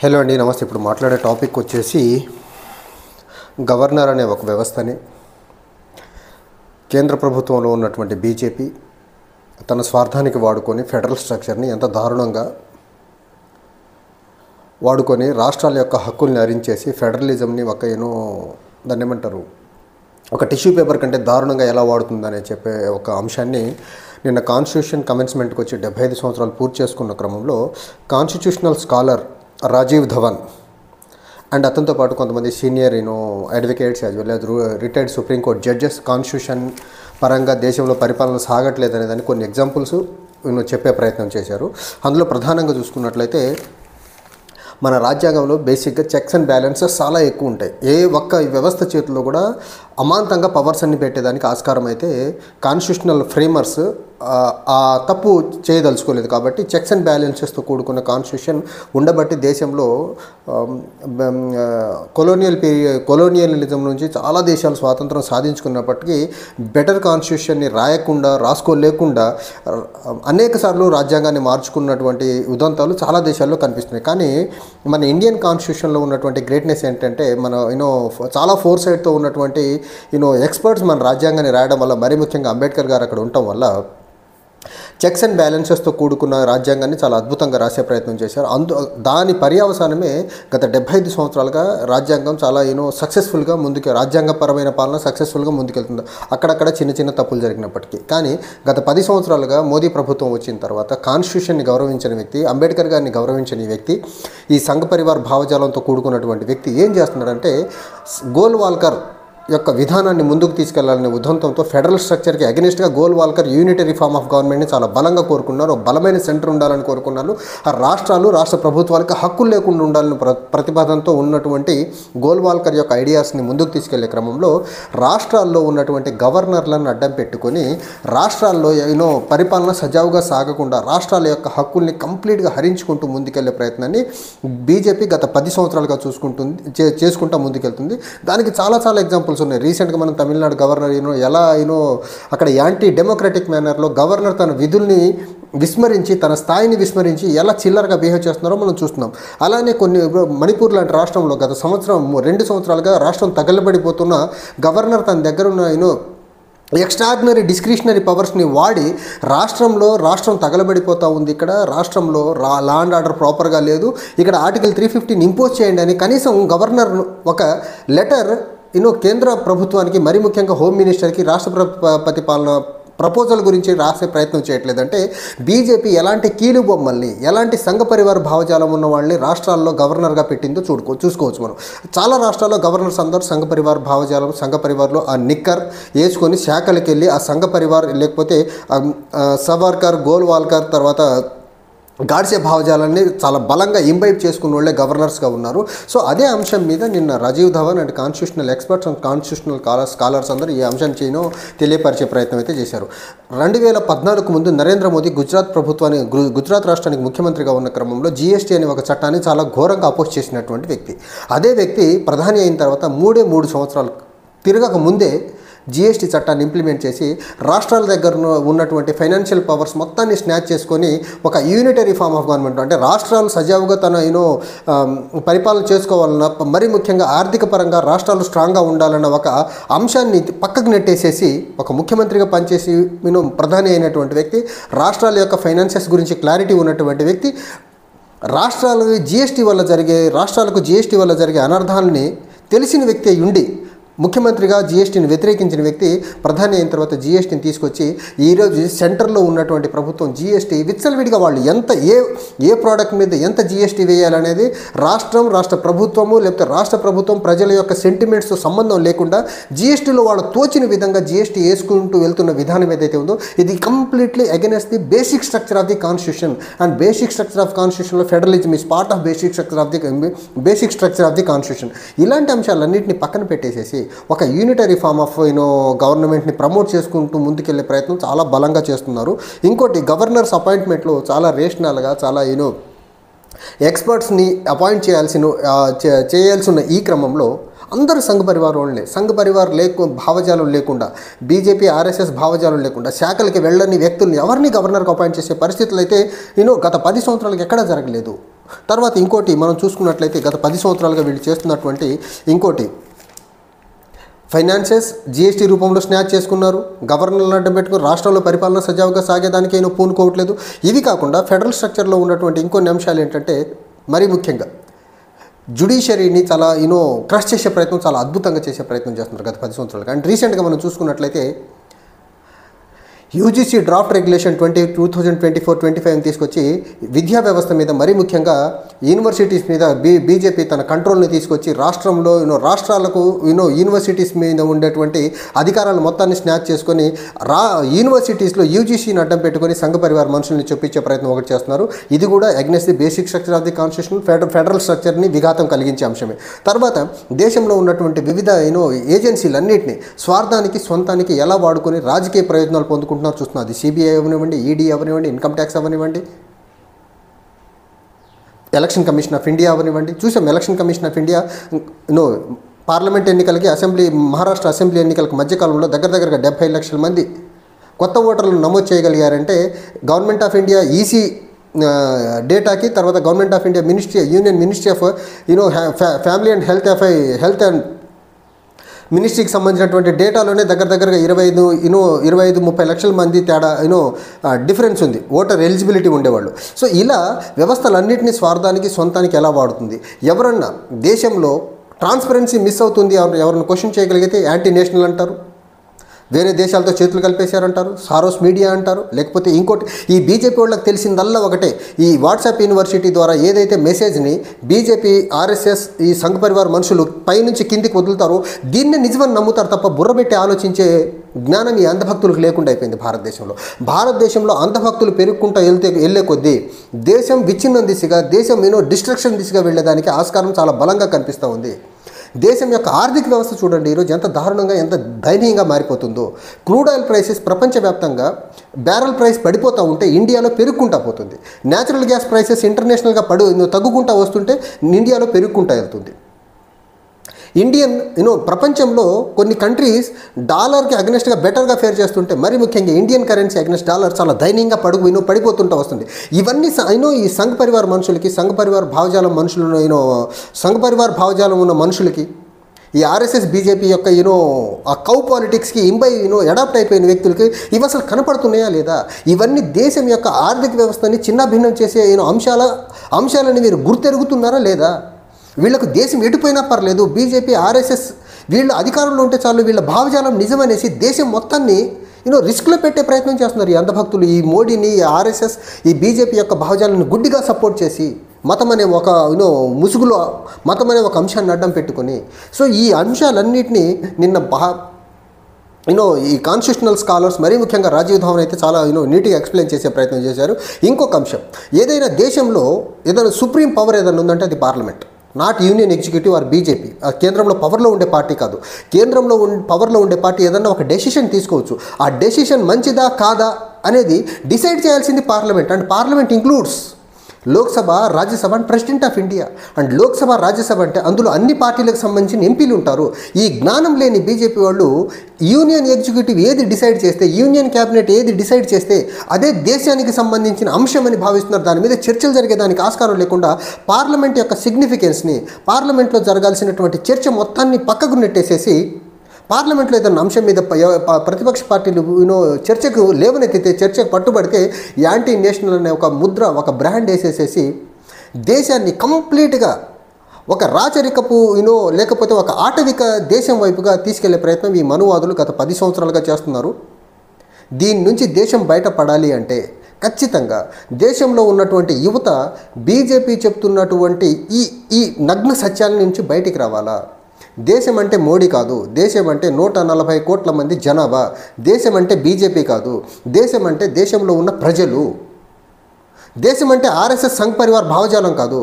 Hello అండి, నమస్తే. ఇప్పుడు మాట్లాడే టాపిక్ వచ్చేసి గవర్నర్ అనే ఒక వ్యవస్థని కేంద్ర ప్రభుత్వంలో ఉన్నటువంటి బీజేపీ తన స్వార్థానికి వాడుకొని ఫెడరల్ స్ట్రక్చర్ని ఎంత దారుణంగా వాడుకొని రాష్ట్రాల యొక్క హక్కుల్ని హరించేసి ఫెడరలిజంని దాన్ని ఏమంటారు, ఒక టిష్యూ పేపర్ కంటే దారుణంగా ఎలా వాడుతుందని చెప్పే ఒక అంశాన్ని నిన్న కాన్స్టిట్యూషన్ కమెన్స్మెంట్కి వచ్చి 75 సంవత్సరాలు పూర్తి చేసుకున్న క్రమంలో constitutional scholar Rajiv Dhavan and అతనితో పాటు కొంతమంది senior advocates as well as retired supreme court judges constitution పరంగా దేశంలో పరిపాలన సాగట్లేదు అనేదాన్ని కొన్ని ఎగ్జాంపుల్స్ చెప్పే ప్రయత్నం చేశారు. అందులో ప్రధానంగా చూసుకున్నట్లయితే మన రాజ్యాంగంలో బేసిక్గా చెక్స్ అండ్ బ్యాలెన్సెస్ చాలా ఎక్కువ ఉంటాయి. ఏ ఒక్క వ్యవస్థ చేతుల్లో కూడా అమాంతంగా పవర్స్ అన్ని పెట్టేదానికి ఆస్కారం అయితే కాన్స్టిట్యూషనల్ ఫ్రేమర్స్ ఆ తప్పు చేయదలుచుకోలేదు. కాబట్టి చెక్స్ అండ్ బ్యాలెన్సెస్తో కూడుకున్న కాన్స్టిట్యూషన్ ఉండబట్టి దేశంలో కొలోనియలిజం నుంచి చాలా దేశాలు స్వాతంత్రం సాధించుకున్నప్పటికీ బెటర్ కాన్స్టిట్యూషన్ని రాసుకోలేకుండా అనేక సార్లు రాజ్యాంగాన్ని మార్చుకున్నటువంటి ఉదంతాలు చాలా దేశాల్లో కనిపిస్తున్నాయి. కానీ మన ఇండియన్ కాన్స్టిట్యూషన్లో ఉన్నటువంటి గ్రేట్నెస్ ఏంటంటే చాలా ఫోర్ సైడ్తో ఉన్నటువంటి ఎక్స్పర్ట్స్ మన రాజ్యాంగాన్ని రాయడం వల్ల, మరీ ముఖ్యంగా అంబేద్కర్ గారు అక్కడ ఉండటం వల్ల చెక్స్ అండ్ బ్యాలెన్సెస్తో కూడుకున్న రాజ్యాంగాన్ని చాలా అద్భుతంగా రాసే ప్రయత్నం చేశారు. దాని పర్యవసానమే గత 75 సంవత్సరాలుగా రాజ్యాంగం చాలా సక్సెస్ఫుల్గా రాజ్యాంగపరమైన పాలన సక్సెస్ఫుల్గా ముందుకెళ్తుంది. అక్కడక్కడ చిన్న చిన్న తప్పులు జరిగినప్పటికీ. కానీ గత 10 సంవత్సరాలుగా మోదీ ప్రభుత్వం వచ్చిన తర్వాత కాన్స్టిట్యూషన్ని గౌరవించిన వ్యక్తి, అంబేద్కర్ గారిని గౌరవించిన వ్యక్తి, ఈ సంఘ పరివార్ భావజాలంతో కూడుకున్నటువంటి వ్యక్తి ఏం చేస్తున్నాడంటే గోల్వాల్కర్ యొక్క విధానాన్ని ముందుకు తీసుకెళ్లాలనే ఉద్దంతంతో ఫెడరల్ స్ట్రక్చర్కి అగెనిస్ట్గా గోల్వాల్కర్ యూనిటరీ ఫార్మ్ ఆఫ్ గవర్నమెంట్ని చాలా బలంగా కోరుకున్నారు. ఒక బలమైన సెంటర్ ఉండాలని కోరుకున్నారు. ఆ రాష్ట్ర ప్రభుత్వాలకు హక్కులు లేకుండా ఉండాలని ప్రతిపాదనతో ఉన్నటువంటి గోల్వాల్కర్ యొక్క ఐడియాస్ని ముందుకు తీసుకెళ్లే క్రమంలో రాష్ట్రాల్లో ఉన్నటువంటి గవర్నర్లను అడ్డం పెట్టుకొని రాష్ట్రాల్లో పరిపాలన సజావుగా సాగకుండా రాష్ట్రాల యొక్క హక్కుల్ని కంప్లీట్గా హరించుకుంటూ ముందుకెళ్లే ప్రయత్నాన్ని బీజేపీ గత 10 సంవత్సరాలుగా చేసుకుంటూ ముందుకెళ్తుంది. దానికి చాలా ఎగ్జాంపుల్స్ ఉన్నాయి. రీసెంట్గా మనం తమిళనాడు గవర్నర్ ఎలా అక్కడ యాంటీ డెమోక్రటిక్ మేనర్లో గవర్నర్ తన విధుల్ని విస్మరించి, తన స్థాయిని విస్మరించి ఎలా చిల్లరగా బిహేవ్ చేస్తున్నారో మనం చూస్తున్నాం. అలానే కొన్ని మణిపూర్ లాంటి రాష్ట్రంలో గత 2 సంవత్సరాలుగా రాష్ట్రం తగలబడిపోతున్న గవర్నర్ తన దగ్గర ఉన్న ఎక్స్ట్రాడినరీ డిస్క్రిషనరీ పవర్స్ని వాడి రాష్ట్రం తగలబడిపోతూ ఉంది. ఇక్కడ రాష్ట్రంలో లా అండ్ ఆర్డర్ ప్రాపర్గా లేదు, ఇక్కడ ఆర్టికల్ 350 ఇంపోజ్ చేయండి అని కనీసం గవర్నర్ ఒక లెటర్ కేంద్ర ప్రభుత్వానికి, మరీ ముఖ్యంగా హోమ్ మినిస్టర్కి రాష్ట్రపతి పాలన ప్రపోజల్ గురించి రాసే ప్రయత్నం చేయట్లేదంటే బీజేపీ ఎలాంటి కీలు బొమ్మల్ని, ఎలాంటి సంఘ పరివార భావజాలం ఉన్న వాళ్ళని రాష్ట్రాల్లో గవర్నర్గా పెట్టిందో చూసుకోవచ్చు మనం. చాలా రాష్ట్రాల్లో గవర్నర్స్ అందరూ సంఘ పరివార భావజాలం, సంఘ పరివార్లో ఆ నిక్కర్ వేసుకొని శాఖలకు వెళ్ళి ఆ సంఘ పరివార్ లేకపోతే సవర్కర్, గోల్వాల్కర్ తర్వాత గాడ్సే భావజాలాన్ని చాలా బలంగా ఇంబైబ్ చేసుకున్న వాళ్ళే గవర్నర్స్గా ఉన్నారు. సో అదే అంశం మీద నిన్న Rajiv Dhavan and constitutional experts and constitutional scholars అందరూ ఈ అంశాన్ని తెలియపరిచే ప్రయత్నం అయితే చేశారు. 2014 ముందు నరేంద్ర మోదీ గుజరాత్ రాష్ట్రానికి ముఖ్యమంత్రిగా ఉన్న క్రమంలో జీఎస్టీ అనే ఒక చట్టాన్ని చాలా ఘోరంగా అపోజ్ చేసినటువంటి వ్యక్తి. అదే వ్యక్తి ప్రధాని అయిన తర్వాత 3 సంవత్సరాలు తిరగక ముందే జీఎస్టీ చట్టాన్ని ఇంప్లిమెంట్ చేసి రాష్ట్రాల దగ్గర ఉన్నటువంటి ఫైనాన్షియల్ పవర్స్ మొత్తాన్ని స్నాచ్ చేసుకొని ఒక యూనిటరీ ఫార్మ్ ఆఫ్ గవర్నమెంట్, అంటే రాష్ట్రాలు సజావుగా తన పరిపాలన చేసుకోవాలన్న, మరీ ముఖ్యంగా ఆర్థిక పరంగా రాష్ట్రాలు స్ట్రాంగ్గా ఉండాలన్న ఒక అంశాన్ని పక్కకు నెట్టేసేసి ఒక ముఖ్యమంత్రిగా పనిచేసి ప్రధాని అయినటువంటి వ్యక్తి, రాష్ట్రాల యొక్క ఫైనాన్సెస్ గురించి క్లారిటీ ఉన్నటువంటి వ్యక్తి, రాష్ట్రాలకు జీఎస్టీ వల్ల జరిగే అనర్థాలని తెలిసిన వ్యక్తి ఉండి ముఖ్యమంత్రిగా జీఎస్టీని వ్యతిరేకించిన వ్యక్తి ప్రధాని అయిన తర్వాత జీఎస్టీని తీసుకొచ్చి ఈరోజు సెంటర్లో ఉన్నటువంటి ప్రభుత్వం జీఎస్టీ విచ్చలవిడిగా వాళ్ళు ఏ ప్రోడక్ట్ మీద ఎంత జీఎస్టీ వేయాలనేది రాష్ట్ర ప్రభుత్వము లేకపోతే రాష్ట్ర ప్రభుత్వం ప్రజల యొక్క సెంటిమెంట్స్తో సంబంధం లేకుండా జీఎస్టీలో వాళ్ళు తోచిన విధంగా జీఎస్టీ వేసుకుంటూ వెళ్తున్న విధానం ఏదైతే ఉందో ఇది completely against the basic structure of the constitution. And basic structure of కాన్స్టిట్యూషన్లో federalism is part of basic structure of the constitution. ఇలాంటి అంశాలన్నింటినీ పక్కన పెట్టేసేసి ఒక యూనిటరీ ఫార్మ్ ఆఫ్ గవర్నమెంట్ని ప్రమోట్ చేసుకుంటూ ముందుకెళ్లే ప్రయత్నం చాలా బలంగా చేస్తున్నారు. ఇంకోటి, గవర్నర్స్ అపాయింట్మెంట్లో చాలా రేషనల్గా చాలా ఎక్స్పర్ట్స్ని అపాయింట్ చేయాల్సిన ఈ క్రమంలో అందరూ సంఘ పరివార్ భావజాలం లేకుండా, బీజేపీ ఆర్ఎస్ఎస్ భావజాలం లేకుండా శాఖలకి వెళ్ళని వ్యక్తుల్ని ఎవరిని గవర్నర్కి అపాయింట్ చేసే పరిస్థితులు అయితే గత 10 సంవత్సరాలకు ఎక్కడా జరగలేదు. తర్వాత ఇంకోటి మనం చూసుకున్నట్లయితే గత 10 సంవత్సరాలుగా వీళ్ళు చేస్తున్నటువంటి ఇంకోటి ఫైనాన్సెస్ జిఎస్టీ రూపంలో స్నాచ్ చేసుకున్నారు. గవర్నర్లను అడ్డం పెట్టుకుని రాష్ట్రంలో పరిపాలన సజావుగా సాగేదానికి అయినా పూనుకోవట్లేదు. ఇవి కాకుండా ఫెడరల్ స్ట్రక్చర్లో ఉన్నటువంటి ఇంకొన్ని అంశాలు ఏంటంటే మరీ ముఖ్యంగా జ్యుడిషియరీని చాలా క్రష్ చేసే ప్రయత్నం, చాలా అద్భుతంగా చేసే ప్రయత్నం చేస్తున్నారు గత 10 సంవత్సరాలుగా. అండ్ రీసెంట్గా మనం చూసుకున్నట్లయితే యూజీసీ డ్రాఫ్ట్ రెగ్యులేషన్ 2024-25 తీసుకొచ్చి విద్యా వ్యవస్థ మీద మరీ ముఖ్యంగా యూనివర్సిటీస్ మీద బీజేపీ తన కంట్రోల్ని తీసుకొచ్చి రాష్ట్రంలో రాష్ట్రాలకు యూనివర్సిటీస్ మీద ఉండేటువంటి అధికారాలు మొత్తాన్ని స్నాచ్ చేసుకొని యూనివర్సిటీస్లో యూజీసీని అడ్డం పెట్టుకొని సంఘ పరివార మనుషుల్ని చొప్పించే ప్రయత్నం ఒకటి చేస్తున్నారు. ఇది కూడా against the basic structure of the constitution, federal స్ట్రక్చర్ని విఘాతం కలిగించే అంశమే. తర్వాత దేశంలో ఉన్నటువంటి వివిధ ఏజెన్సీలన్నింటినీ స్వార్థానికి సొంతానికి ఎలా వాడుకొని రాజకీయ ప్రయోజనాలు పొందుకుంటున్నారు చూస్తున్నారు. అది సిబిఐ అవనివ్వండి, ఈడీ అవనివ్వండి, ఇన్కమ్ ట్యాక్స్ అవనివ్వండి, ఎలక్షన్ కమిషన్ ఆఫ్ ఇండియా అవనివ్వండి. చూసాం election commission of India parliament ఎన్నికలకి మహారాష్ట్ర అసెంబ్లీ ఎన్నికలకు మధ్యకాలంలో దగ్గరగా 70 లక్షల మంది కొత్త ఓటర్లను నమోదు చేయగలిగారంటే గవర్నమెంట్ ఆఫ్ ఇండియా ఈసీ డేటాకి, తర్వాత government of India union ministry of family and health and మినిస్ట్రీకి సంబంధించినటువంటి డేటాలోనే దగ్గరగా 25-30 లక్షల మంది తేడా డిఫరెన్స్ ఉంది ఓటర్ ఎలిజిబిలిటీ ఉండేవాళ్ళు. సో ఇలా వ్యవస్థలన్నింటినీ స్వార్థానికి సొంతానికి ఎలా వాడుతుంది? ఎవరన్నా దేశంలో ట్రాన్స్పరెన్సీ మిస్ అవుతుంది ఎవరన్నా క్వశ్చన్ చేయగలిగితే యాంటీ నేషనల్ అంటారు, వేరే దేశాలతో చేతులు కలిపేశారంటారు, సారోస్ మీడియా అంటారు, లేకపోతే ఇంకోటి. ఈ బీజేపీ వాళ్ళకి తెలిసిందల్లా ఒకటే, ఈ వాట్సాప్ యూనివర్సిటీ ద్వారా ఏదైతే మెసేజ్ని బీజేపీ ఆర్ఎస్ఎస్ ఈ సంఘ పరివార మనుషులు పైనుంచి కిందికి వదులుతారో దీన్ని నిజమని నమ్ముతారు తప్ప బుర్రబెట్టి ఆలోచించే జ్ఞానం ఈ అంధభక్తులకు లేకుండా అయిపోయింది భారతదేశంలో అంధభక్తులు పెరుగుకుంటూ వెళ్ళే కొద్దీ దేశం విచ్ఛిన్నం దిశగా, దేశం డిస్ట్రక్షన్ దిశగా వెళ్ళేదానికి ఆస్కారం చాలా బలంగా కనిపిస్తూ ఉంది. దేశం యొక్క ఆర్థిక వ్యవస్థ చూడండి ఈరోజు ఎంత దారుణంగా, ఎంత దయనీయంగా మారిపోతుందో. క్రూడ్ ఆయిల్ ప్రైసెస్ ప్రపంచవ్యాప్తంగా బ్యారెల్ ప్రైస్ పడిపోతూ ఉంటే ఇండియాలో పెరుగుకుంటా పోతుంది. న్యాచురల్ గ్యాస్ ప్రైసెస్ ఇంటర్నేషనల్గా తగ్గుకుంటూ వస్తుంటే ఇండియాలో పెరుగుకుంటూ వెళ్తుంది. ప్రపంచంలో కొన్ని కంట్రీస్ డాలర్కి అగెనెస్ట్గా బెటర్గా ఫేర్ చేస్తుంటే మరీ ముఖ్యంగా ఇండియన్ కరెన్సీ అగెనెస్ట్ డాలర్ చాలా దయనీయంగా పడిపోతుంటూ వస్తుంది. ఇవన్నీ ఈ సంఘ పరివార మనుషులకి, సంఘ పరివార భావజాలం మనుషులు సంఘ పరివార భావజాలం ఉన్న మనుషులకి, ఈ ఆర్ఎస్ఎస్ బీజేపీ యొక్క ఆ కౌ పాలిటిక్స్కి అడాప్ట్ అయిపోయిన వ్యక్తులకి ఇవి అసలు కనపడుతున్నాయా లేదా? ఇవన్నీ దేశం యొక్క ఆర్థిక వ్యవస్థని చిన్నభిన్నం చేసే అంశాలని మీరు గుర్తెరుగుతున్నారా లేదా? వీళ్ళకు దేశం ఎటుపోయినా పర్లేదు, బీజేపీ ఆర్ఎస్ఎస్ వీళ్ళు అధికారంలో ఉంటే చాలు, వీళ్ళ భావజాలం నిజమనేసి దేశం మొత్తాన్ని రిస్క్లో పెట్టే ప్రయత్నం చేస్తున్నారు ఈ అంధభక్తులు. ఈ మోడీని, ఈ ఆర్ఎస్ఎస్, ఈ బీజేపీ యొక్క భావజాలను గుడ్డిగా సపోర్ట్ చేసి మతం అనే ఒక ముసుగులో మతం అనే ఒక అంశాన్ని అడ్డం పెట్టుకొని. సో ఈ అంశాలన్నింటినీ నిన్న ఈ కాన్స్టిట్యూషనల్ స్కాలర్స్ మరీ ముఖ్యంగా రాజీవ్ ధావన్ అయితే చాలా నీట్గా ఎక్స్ప్లెయిన్ చేసే ప్రయత్నం చేశారు. ఇంకొక అంశం, ఏదైనా దేశంలో ఏదైనా సుప్రీం పవర్ ఏదైనా ఉందంటే అది parliament, not union executive or BJP. కేంద్రంలో పవర్లో ఉండే పార్టీ కాదు. కేంద్రంలో పవర్లో ఉండే పార్టీ ఏదన్నా ఒక డెసిషన్ తీసుకోవచ్చు. ఆ డెసిషన్ మంచిదా కాదా అనేది డిసైడ్ చేయాల్సింది parliament. And parliament includes Lok Sabha, Rajya Sabha and president of India. And Lok Sabha, Rajya Sabha అంటే అందులో అన్ని పార్టీలకు సంబంధించిన ఎంపీలు ఉంటారు. ఈ జ్ఞానం లేని బీజేపీ వాళ్ళు యూనియన్ ఎగ్జిక్యూటివ్ ఏది డిసైడ్ చేస్తే, యూనియన్ క్యాబినెట్ ఏది డిసైడ్ చేస్తే అదే దేశానికి సంబంధించిన అంశమని భావిస్తున్నారు. దాని మీద చర్చలు జరిగేదానికి ఆస్కారం లేకుండా పార్లమెంట్ యొక్క సిగ్నిఫికెన్స్ని, పార్లమెంట్లో జరగాల్సినటువంటి చర్చ మొత్తాన్ని పక్కకు నెట్టేసేసి పార్లమెంట్లో ఏదైనా అంశం మీద ప్రతిపక్ష పార్టీలు చర్చకు లేవనెత్తితే, చర్చకు పట్టుబడితే యాంటీ నేషనల్ అనే ఒక ముద్ర, ఒక బ్రాండ్ వేసేసేసి దేశాన్ని కంప్లీట్గా ఒక రాచరికపు లేకపోతే ఒక ఆటవిక దేశం వైపుగా తీసుకెళ్లే ప్రయత్నం ఈ మనువాదులు గత 10 సంవత్సరాలుగా చేస్తున్నారు. దీని నుంచి దేశం బయటపడాలి అంటే ఖచ్చితంగా దేశంలో ఉన్నటువంటి యువత బీజేపీ చెప్తున్నటువంటి ఈ నగ్న సత్యాల నుంచి బయటికి రావాలా. దేశం అంటే మోడీ కాదు, దేశం అంటే 140 కోట్ల మంది జనాభా, దేశం అంటే బీజేపీ కాదు, దేశం అంటే దేశంలో ఉన్న ప్రజలు, దేశం అంటే ఆర్ఎస్ఎస్ సంఘ్ పరివార్ భావజాలం కాదు.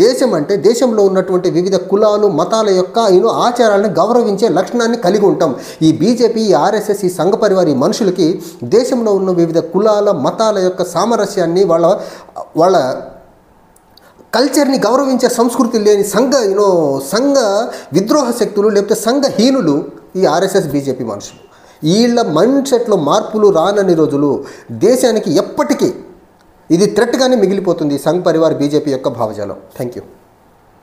దేశం అంటే దేశంలో ఉన్నటువంటి వివిధ కులాలు, మతాల యొక్క ఆచారాలను గౌరవించే లక్షణాన్ని కలిగి ఉంటాం. ఈ బీజేపీ, ఈ ఆర్ఎస్ఎస్, ఈ సంఘ పరివార్ ఈ మనుషులకి దేశంలో ఉన్న వివిధ కులాల, మతాల యొక్క సామరస్యాన్ని, వాళ్ళ కల్చర్ని గౌరవించే సంస్కృతి లేని సంఘ విద్రోహ శక్తులు, లేకపోతే సంఘహీనులు ఈ ఆర్ఎస్ఎస్ బీజేపీ మనుషులు. వీళ్ళ మైండ్ సెట్లో మార్పులు రానన్ని రోజులు దేశానికి ఎప్పటికీ ఇది థ్రెట్గానే మిగిలిపోతుంది సంఘ్ పరివార్ బీజేపీ యొక్క భావజాలం. Thank you.